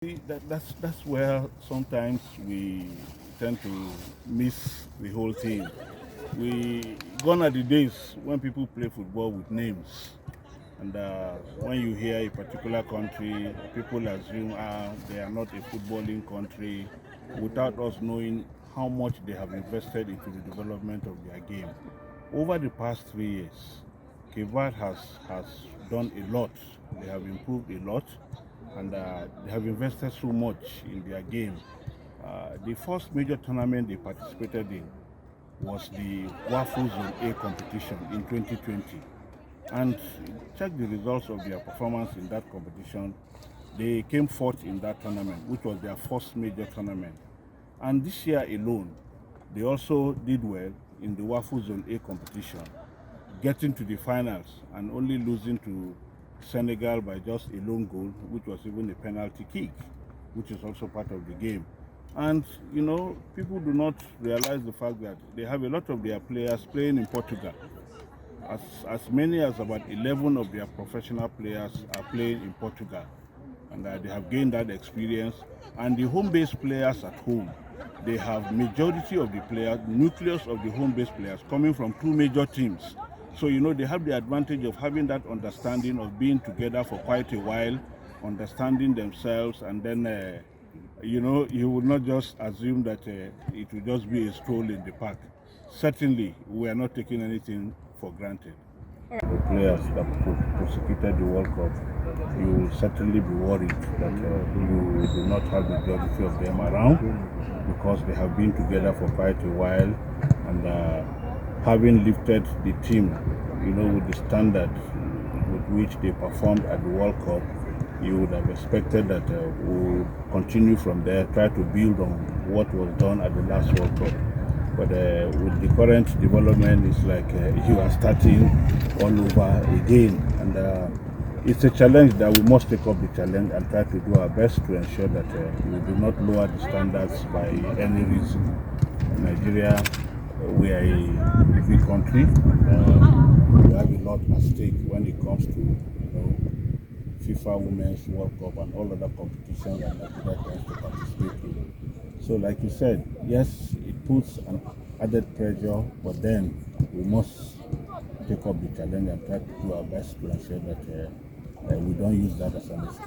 That's where sometimes we tend to miss the whole thing. We gone are the days when people play football with names, and when you hear a particular country, people assume they are not a footballing country, without us knowing how much they have invested into the development of their game. Over the past 3 years, Cape has done a lot. They have improved a lot, and they have invested so much in their game. The first major tournament they participated in was the Waffle Zone A competition in 2020. And check the results of their performance in that competition. They came fourth in that tournament, which was their first major tournament. And this year alone, they also did well in the Waffle Zone A competition, getting to the finals and only losing to Senegal by just a lone goal, which was even a penalty kick, which is also part of the game. And people do not realize the fact that they have a lot of their players playing in Portugal. As many as about 11 of their professional players are playing in Portugal, and they have gained that experience. And the home-based players at home, they have majority of the players, nucleus of the home-based players coming from two major teams. So they have the advantage of having that understanding of being together for quite a while, understanding themselves, and then you would not just assume that it will just be a stroll in the park. Certainly, we are not taking anything for granted. The players that prosecuted the World Cup, you will certainly be worried that you do not have the majority of them around, because they have been together for quite a while, and having lifted the team, with the standard with which they performed at the World Cup, you would have expected that we'll continue from there, try to build on what was done at the last World Cup. But with the current development, it's like you are starting all over again. And it's a challenge that we must take up the challenge and try to do our best to ensure that we do not lower the standards by any reason. In Nigeria, we are a big country. We have a lot at stake when it comes to FIFA Women's World Cup and all other competitions that Nigeria tends to participate in. So like you said, yes, it puts an added pressure, but then we must take up the challenge and try to do our best to ensure that we don't use that as an excuse.